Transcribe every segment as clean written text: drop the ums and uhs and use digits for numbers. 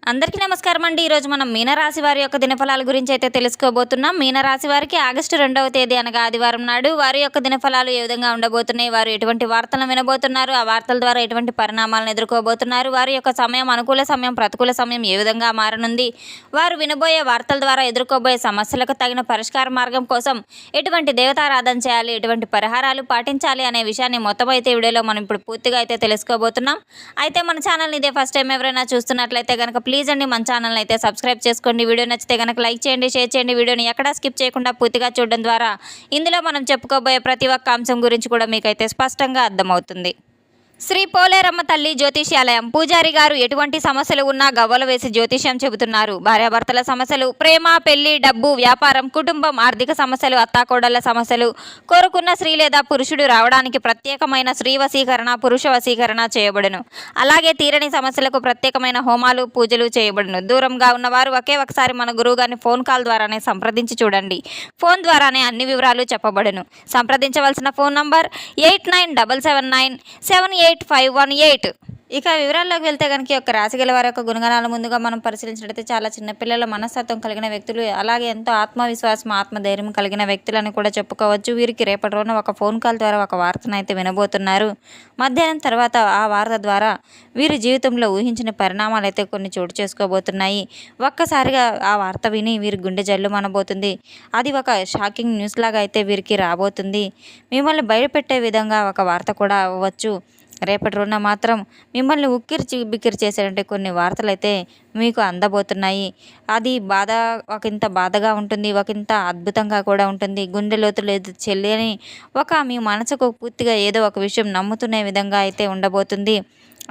అందరికీ నమస్కారం అండి. ఈరోజు మనం మీనరాశి వారి యొక్క దినఫలాల గురించి అయితే తెలుసుకోబోతున్నాం. మీనరాశి వారికి ఆగస్టు 2వ తేదీ అనగా ఆదివారం నాడు వారి యొక్క దినఫలాలు ఏ విధంగా ఉండబోతున్నాయి, వారు ఎటువంటి వార్తలను వినబోతున్నారు, ఆ వార్తల ద్వారా ఎటువంటి పరిణామాలను ఎదుర్కోబోతున్నారు, వారి యొక్క సమయం అనుకూల సమయం ప్రతికూల సమయం ఏ విధంగా మారనుంది, వారు వినబోయే వార్తల ద్వారా ఎదుర్కోబోయే సమస్యలకు తగిన పరిష్కార మార్గం కోసం ఎటువంటి దేవతారాధన చేయాలి, ఎటువంటి పరిహారాలు పాటించాలి అనే విషయాన్ని మొత్తం అయితే వీడియోలో మనం ఇప్పుడు పూర్తిగా అయితే తెలుసుకోబోతున్నాం. అయితే మన ఛానల్ని ఇదే ఫస్ట్ టైం ఎవరైనా చూస్తున్నట్లయితే కనుక ప్లీజ్ అండి మన ఛానల్ని అయితే సబ్స్క్రైబ్ చేసుకోండి. వీడియో నచ్చితే కనుక లైక్ చేయండి, షేర్ చేయండి. వీడియోని ఎక్కడా స్కిప్ చేయకుండా పూర్తిగా చూడడం ద్వారా ఇందులో మనం చెప్పుకోబోయే ప్రతి ఒక్క అంశం గురించి కూడా మీకైతే స్పష్టంగా అర్థమవుతుంది. శ్రీ పోలేరమ్మ తల్లి జ్యోతిష్యాలయం పూజారి గారు ఎటువంటి సమస్యలు ఉన్నా గవ్వలు వేసి జ్యోతిష్యం చెబుతున్నారు. భార్యాభర్తల సమస్యలు, ప్రేమ, పెళ్లి, డబ్బు, వ్యాపారం, కుటుంబం, ఆర్థిక సమస్యలు, అత్తాకోడళ్ల సమస్యలు, కోరుకున్న స్త్రీ లేదా పురుషుడు రావడానికి ప్రత్యేకమైన స్త్రీ వశీకరణ, పురుష వశీకరణ చేయబడును. అలాగే తీరని సమస్యలకు ప్రత్యేకమైన హోమాలు, పూజలు చేయబడును. దూరంగా ఉన్నవారు ఒకే ఒకసారి మన గురువు గారిని ఫోన్ కాల్ ద్వారానే సంప్రదించి చూడండి. ఫోన్ ద్వారానే అన్ని వివరాలు చెప్పబడును. సంప్రదించవలసిన ఫోన్ నంబర్ 8977978518. ఇక వివరాల్లోకి వెళ్తే కనుక యొక్క రాశి గల వారి యొక్క గుణగణాల ముందుగా మనం పరిశీలించినట్లయితే చాలా చిన్నపిల్లల మనస్తత్వం కలిగిన వ్యక్తులు, అలాగే ఎంతో ఆత్మవిశ్వాసం, ఆత్మధైర్యం కలిగిన వ్యక్తులని కూడా చెప్పుకోవచ్చు. వీరికి రేపటి రోజున ఒక ఫోన్ కాల్ ద్వారా ఒక వార్తను అయితే వినబోతున్నారు. మధ్యాహ్నం తర్వాత ఆ వార్త ద్వారా వీరి జీవితంలో ఊహించిన పరిణామాలు అయితే కొన్ని చోటు చేసుకోబోతున్నాయి. ఒక్కసారిగా ఆ వార్త విని వీరి గుండె జల్లు మనబోతుంది. అది ఒక షాకింగ్ న్యూస్ లాగా అయితే వీరికి రాబోతుంది. మిమ్మల్ని భయపెట్టే విధంగా ఒక వార్త కూడా అవ్వచ్చు. రేపటి రోజున మాత్రం మిమ్మల్ని ఉక్కిరి బిక్కిరి చేసేటువంటి కొన్ని వార్తలు అయితే మీకు అందబోతున్నాయి. అది ఒకంత బాధగా ఉంటుంది, ఒకంత అద్భుతంగా కూడా ఉంటుంది. గుండె లోతులు చెల్లని మీ మనసుకు పూర్తిగా ఏదో ఒక విషయం నమ్ముతునే విధంగా అయితే ఉండబోతుంది.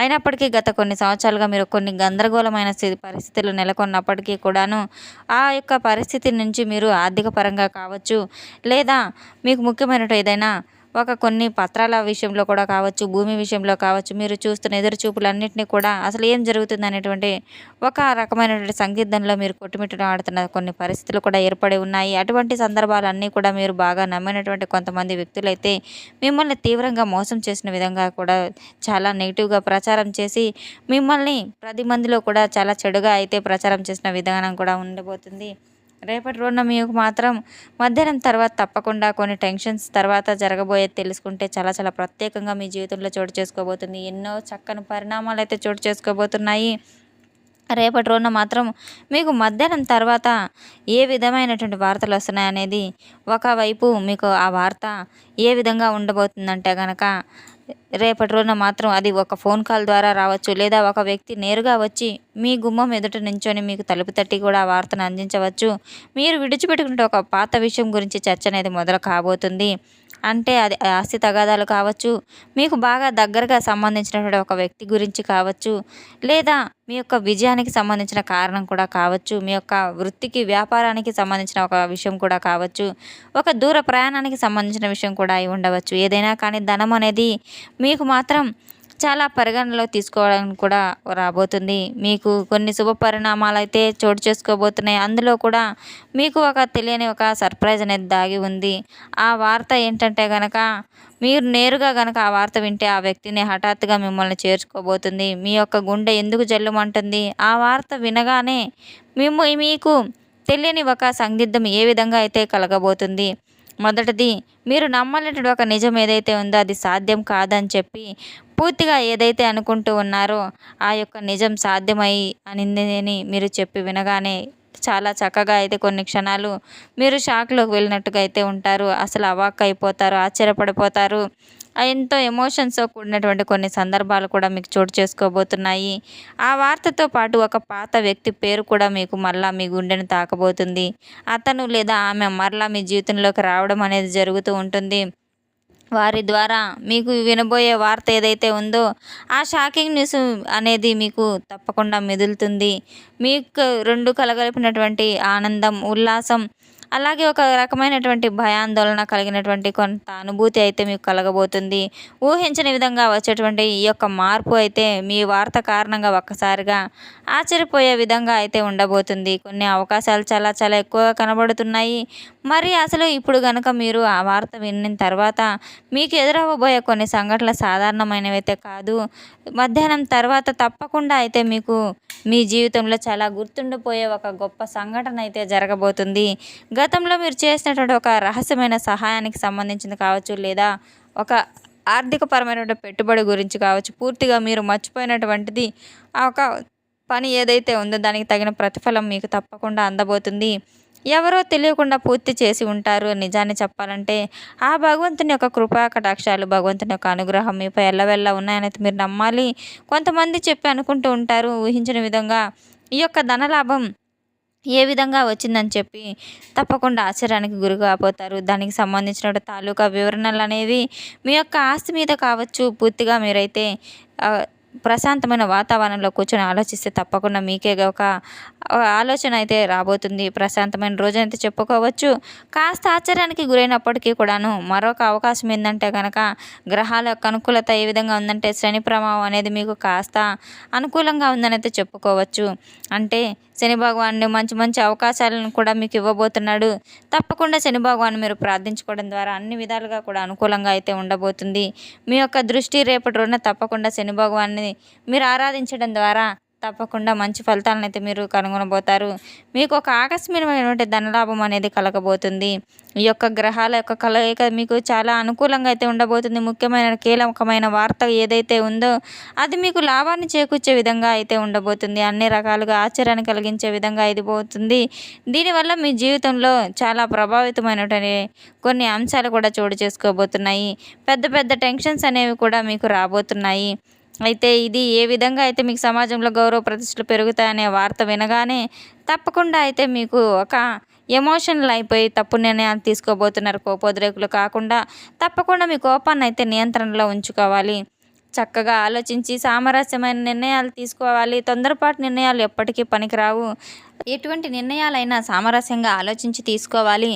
అయినప్పటికీ గత కొన్ని సంవత్సరాలుగా మీరు కొన్ని గందరగోళమైన పరిస్థితులు నెలకొన్నప్పటికీ కూడాను ఆ యొక్క పరిస్థితి నుంచి మీరు ఆర్థిక పరంగా కావచ్చు, లేదా మీకు ముఖ్యమైనటువంటి ఏదైనా కొన్ని పత్రాల విషయంలో కూడా కావచ్చు, భూమి విషయంలో కావచ్చు, మీరు చూస్తున్న ఎదురు చూపులన్నింటినీ కూడా అసలు ఏం జరుగుతుంది అనేటువంటి ఒక రకమైనటువంటి సందిగ్ధంలో మీరు కొట్టుమిట్టాడుతున్న కొన్ని పరిస్థితులు కూడా ఏర్పడి ఉన్నాయి. అటువంటి సందర్భాలన్నీ కూడా మీరు బాగా నమ్మినటువంటి కొంతమంది వ్యక్తులైతే మిమ్మల్ని తీవ్రంగా మోసం చేసిన విధంగా కూడా చాలా నెగిటివ్గా ప్రచారం చేసి మిమ్మల్ని 10 మందిలో కూడా చాలా చెడుగా అయితే ప్రచారం చేసిన విధానం కూడా ఉండబోతుంది. రేపటి రోజున మీకు మాత్రం మధ్యాహ్నం తర్వాత తప్పకుండా కొన్ని టెన్షన్స్ తర్వాత జరగబోయేది తెలుసుకుంటే చాలా చాలా ప్రత్యేకంగా మీ జీవితంలో చోటు చేసుకోబోతుంది. ఎన్నో చక్కని పరిణామాలు అయితే చోటు చేసుకోబోతున్నాయి. రేపటి రోజున మాత్రం మీకు మధ్యాహ్నం తర్వాత ఏ విధమైనటువంటి వార్తలు వస్తున్నాయనేది ఒకవైపు మీకు ఆ వార్త ఏ విధంగా ఉండబోతుందంటే కనుక రేపటి రోజున మాత్రం అది ఒక ఫోన్ కాల్ ద్వారా రావచ్చు, లేదా ఒక వ్యక్తి నేరుగా వచ్చి మీ గుమ్మం ఎదుట నించొని మీకు తలుపు తట్టి కూడా ఆ వార్తను అందించవచ్చు. మీరు విడిచిపెట్టుకుంటే ఒక పాత విషయం గురించి చర్చ అనేది మొదలు కాబోతుంది. అంటే అది ఆస్తి తగాదాలు కావచ్చు, మీకు బాగా దగ్గరగా సంబంధించినటువంటి ఒక వ్యక్తి గురించి కావచ్చు, లేదా మీ యొక్క విజయానికి సంబంధించిన కారణం కూడా కావచ్చు, మీ యొక్క వృత్తికి వ్యాపారానికి సంబంధించిన ఒక విషయం కూడా కావచ్చు, ఒక దూర ప్రయాణానికి సంబంధించిన విషయం కూడా అయి ఉండవచ్చు. ఏదైనా కానీ ధనం అనేది మీకు మాత్రం చాలా పరిగణనలో తీసుకోవడానికి కూడా రాబోతుంది. మీకు కొన్ని శుభ పరిణామాలు అయితే చోటు చేసుకోబోతున్నాయి. అందులో కూడా మీకు ఒక తెలియని ఒక సర్ప్రైజ్ అనేది దాగి ఉంది. ఆ వార్త ఏంటంటే కనుక మీరు నేరుగా కనుక ఆ వార్త వింటే ఆ వ్యక్తిని హఠాత్తుగా మిమ్మల్ని చేర్చుకోబోతుంది. మీ యొక్క గుండె ఎందుకు జల్లుమంటుంది, ఆ వార్త వినగానే మీకు తెలియని ఒక సందిగ్ధం ఏ విధంగా అయితే కలగబోతుంది. మొదటిది, మీరు నమ్మలేనటువంటి ఒక నిజం ఏదైతే ఉందో అది సాధ్యం కాదని చెప్పి పూర్తిగా ఏదైతే అనుకుంటూ ఉన్నారో ఆ యొక్క నిజం సాధ్యమై అనిందని మీరు చెప్పి వినగానే చాలా చక్కగా అయితే కొన్ని క్షణాలు మీరు షాక్లోకి వెళ్ళినట్టుగా అయితే ఉంటారు. అసలు అవాక్ అయిపోతారు, ఆశ్చర్యపడిపోతారు. ఎంతో ఎమోషన్స్తో కూడినటువంటి కొన్ని సందర్భాలు కూడా మీకు చోటు చేసుకోబోతున్నాయి. ఆ వార్తతో పాటు ఒక పాత వ్యక్తి పేరు కూడా మీకు మరలా మీ గుండెను తాకబోతుంది. అతను లేదా ఆమె మరలా మీ జీవితంలోకి రావడం అనేది జరుగుతూ ఉంటుంది. వారి ద్వారా మీకు వినబోయే వార్త ఏదైతే ఉందో ఆ షాకింగ్ న్యూస్ అనేది మీకు తప్పకుండా మెదులుతుంది. మీకు రెండు కలగలిపినటువంటి ఆనందం, ఉల్లాసం, అలాగే ఒక రకమైనటువంటి భయాందోళన కలిగినటువంటి కొంత అనుభూతి అయితే మీకు కలగబోతుంది. ఊహించని విధంగా వచ్చేటువంటి ఈ యొక్క మార్పు అయితే మీ వార్త కారణంగా ఒక్కసారిగా ఆశ్చర్యపోయే విధంగా అయితే ఉండబోతుంది. కొన్ని అవకాశాలు చాలా చాలా ఎక్కువగా కనబడుతున్నాయి. మరి అసలు ఇప్పుడు గనుక మీరు ఆ వార్త విన్న తర్వాత మీకు ఎదురవ్వబోయే కొన్ని సంఘటనలు సాధారణమైనవైతే కాదు. మధ్యాహ్నం తర్వాత తప్పకుండా అయితే మీకు మీ జీవితంలో చాలా గుర్తుండిపోయే ఒక గొప్ప సంఘటన అయితే జరగబోతుంది. గతంలో మీరు చేసినటువంటి ఒక రహస్యమైన సహాయానికి సంబంధించింది కావచ్చు, లేదా ఒక ఆర్థికపరమైనటువంటి పెట్టుబడి గురించి కావచ్చు, పూర్తిగా మీరు మర్చిపోయినటువంటిది ఆ ఒక పని ఏదైతే ఉందో దానికి తగిన ప్రతిఫలం మీకు తప్పకుండా అందబోతుంది. ఎవరో తెలియకుండా పూర్తి చేసి ఉంటారు. నిజాన్ని చెప్పాలంటే ఆ భగవంతుని యొక్క కృపా కటాక్షాలు, భగవంతుని యొక్క అనుగ్రహం మీపై ఎల్లవెల్లా ఉన్నాయనైతే మీరు నమ్మాలి. కొంతమంది చెప్పి అనుకుంటూ ఉంటారు ఊహించిన విధంగా ఈ యొక్క ధనలాభం ఏ విధంగా వచ్చిందని చెప్పి తప్పకుండా ఆశ్చర్యానికి గురి కాబోతారు. దానికి సంబంధించిన తాలూకా వివరణలు అనేవి మీ యొక్క ఆస్తి మీద కావచ్చు, పూర్తిగా మీరైతే ప్రశాంతమైన వాతావరణంలో కూర్చొని ఆలోచిస్తే తప్పకుండా మీకే ఒక ఆలోచన అయితే రాబోతుంది. ప్రశాంతమైన రోజైతే చెప్పుకోవచ్చు. కాస్త ఆశ్చర్యానికి గురైనప్పటికీ కూడాను మరొక అవకాశం ఏందంటే కనుక గ్రహాల యొక్క అనుకూలత ఏ విధంగా ఉందంటే శని ప్రభావం అనేది మీకు కాస్త అనుకూలంగా ఉందని అయితే చెప్పుకోవచ్చు. అంటే శని భగవానుడు మంచి మంచి అవకాశాలను కూడా మీకు ఇవ్వబోతున్నాడు. తప్పకుండా శని భగవాను మీరు ప్రార్థించుకోవడం ద్వారా అన్ని విధాలుగా కూడా అనుకూలంగా అయితే ఉండబోతుంది. మీ యొక్క దృష్టి రేపటి రోజున తప్పకుండా శని భగవాన్ని మీరు ఆరాధించడం ద్వారా తప్పకుండా మంచి ఫలితాలను అయితే మీరు కనుగొనబోతారు. మీకు ఒక ఆకస్మికమైనటువంటి ధనలాభం అనేది కలగబోతుంది. ఈ యొక్క గ్రహాల యొక్క కలయిక మీకు చాలా అనుకూలంగా అయితే ఉండబోతుంది. ముఖ్యమైన కీలకమైన వార్త ఏదైతే ఉందో అది మీకు లాభాన్ని చేకూర్చే విధంగా అయితే ఉండబోతుంది. అన్ని రకాలుగా ఆశ్చర్యాన్ని కలిగించే విధంగా ఇది పోతుంది. దీనివల్ల మీ జీవితంలో చాలా ప్రభావితమైనటువంటి కొన్ని అంశాలు కూడా చోటు చేసుకోబోతున్నాయి. పెద్ద పెద్ద టెన్షన్స్ అనేవి కూడా మీకు రాబోతున్నాయి. అయితే ఇది ఏ విధంగా అయితే మీకు సమాజంలో గౌరవ ప్రతిష్టలు పెరుగుతాయనే వార్త వినగానే తప్పకుండా అయితే మీకు ఒక ఎమోషనల్ అయిపోయి తప్పు నిర్ణయాలు తీసుకోబోతున్నారు. కోపోద్రేకులు కాకుండా తప్పకుండా మీ కోపాన్ని అయితే నియంత్రణలో ఉంచుకోవాలి. చక్కగా ఆలోచించి సామరస్యమైన నిర్ణయాలు తీసుకోవాలి. తొందరపాటు నిర్ణయాలు ఎప్పటికీ పనికిరావు. ఎటువంటి నిర్ణయాలైనా సామరస్యంగా ఆలోచించి తీసుకోవాలి.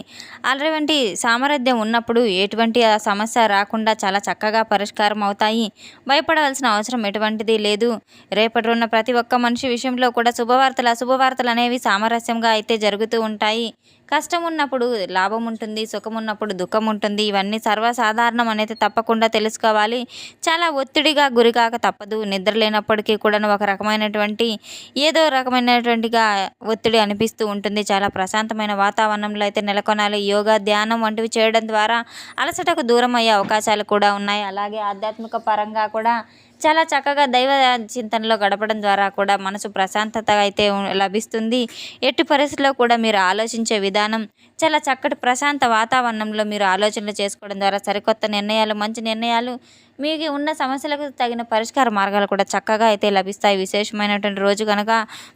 అటువంటి సామర్థ్యం ఉన్నప్పుడు ఎటువంటి సమస్య రాకుండా చాలా చక్కగా పరిష్కారం అవుతాయి. భయపడవలసిన అవసరం ఎటువంటిది లేదు. రేపటి ఉన్న ప్రతి ఒక్క మనిషి విషయంలో కూడా శుభవార్తలు అశుభవార్తలు అనేవి సామరస్యంగా అయితే జరుగుతూ ఉంటాయి. కష్టం ఉన్నప్పుడు లాభం ఉంటుంది, సుఖం ఉన్నప్పుడు దుఃఖం ఉంటుంది. ఇవన్నీ సర్వసాధారణం అనేది తప్పకుండా తెలుసుకోవాలి. చాలా ఒత్తిడిగా గురికాక తప్పదు. నిద్ర లేనప్పటికీ కూడా ఒక రకమైనటువంటి ఏదో రకమైనటువంటిగా ఒత్తిడి అనిపిస్తూ ఉంటుంది. చాలా ప్రశాంతమైన వాతావరణంలో అయితే నెలకొనాలి. యోగా, ధ్యానం వంటివి చేయడం ద్వారా అలసటకు దూరం అయ్యే అవకాశాలు కూడా ఉన్నాయి. అలాగే ఆధ్యాత్మిక పరంగా కూడా చాలా చక్కగా దైవ చింతనలో గడపడం ద్వారా కూడా మనసు ప్రశాంతత అయితే లభిస్తుంది. ఎట్టి పరిస్థితుల్లో కూడా మీరు ఆలోచించే విధానం చాలా చక్కటి ప్రశాంత వాతావరణంలో మీరు ఆలోచనలు చేసుకోవడం ద్వారా సరికొత్త నిర్ణయాలు, మంచి నిర్ణయాలు, మీకు ఉన్న సమస్యలకు తగిన పరిష్కార మార్గాలు కూడా చక్కగా అయితే లభిస్తాయి. విశేషమైనటువంటి రోజు కనుక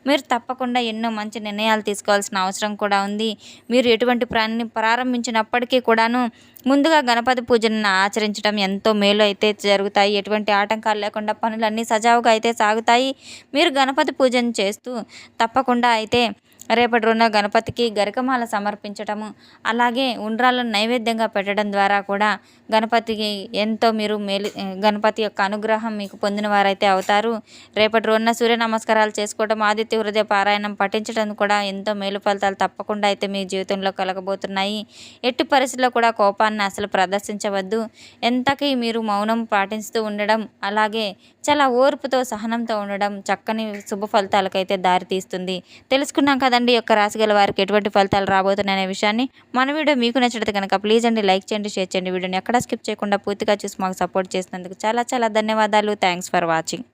మీరు తప్పకుండా ఎన్నో మంచి నిర్ణయాలు తీసుకోవాల్సిన అవసరం కూడా ఉంది. మీరు ఎటువంటి పని ప్రారంభించినప్పటికీ కూడాను ముందుగా గణపతి పూజను ఆచరించడం ఎంతో మేలు అయితే జరుగుతాయి. ఎటువంటి ఆటంకాలు లేకుండా పనులన్నీ సజావుగా అయితే సాగుతాయి. మీరు గణపతి పూజను చేస్తూ తప్పకుండా అయితే రేపటి రోజున గణపతికి గరికమాల సమర్పించటము, అలాగే ఉండ్రాలను నైవేద్యంగా పెట్టడం ద్వారా కూడా గణపతికి ఎంతో మీరు గణపతి యొక్క అనుగ్రహం మీకు పొందిన వారైతే అవుతారు. రేపటి రోజున సూర్య నమస్కారాలు చేసుకోవడం, ఆదిత్య హృదయ పారాయణం పఠించడం కూడా ఎంతో మేలు ఫలితాలు తప్పకుండా అయితే మీ జీవితంలో కలగబోతున్నాయి. ఎట్టి పరిస్థితుల్లో కూడా కోపాన్ని అసలు ప్రదర్శించవద్దు. ఎంతకీ మీరు మౌనం పాటిస్తూ ఉండడం, అలాగే చాలా ఓర్పుతో సహనంతో ఉండడం చక్కని శుభ ఫలితాలకైతే దారితీస్తుంది. తెలుసుకున్నాం కదండి యొక్క రాశి గల వారికి ఎటువంటి ఫలితాలు రాబోతున్నాయనే విషయాన్ని. మన వీడియో మీకు నచ్చితే కనుక ప్లీజ్ అండి లైక్ చేయండి, షేర్ చేయండి. వీడియోని ఎక్కడ స్కిప్ చేయకుండా పూర్తిగా చూసి మాకు సపోర్ట్ చేసినందుకు చాలా చాలా ధన్యవాదాలు. Thanks for watching.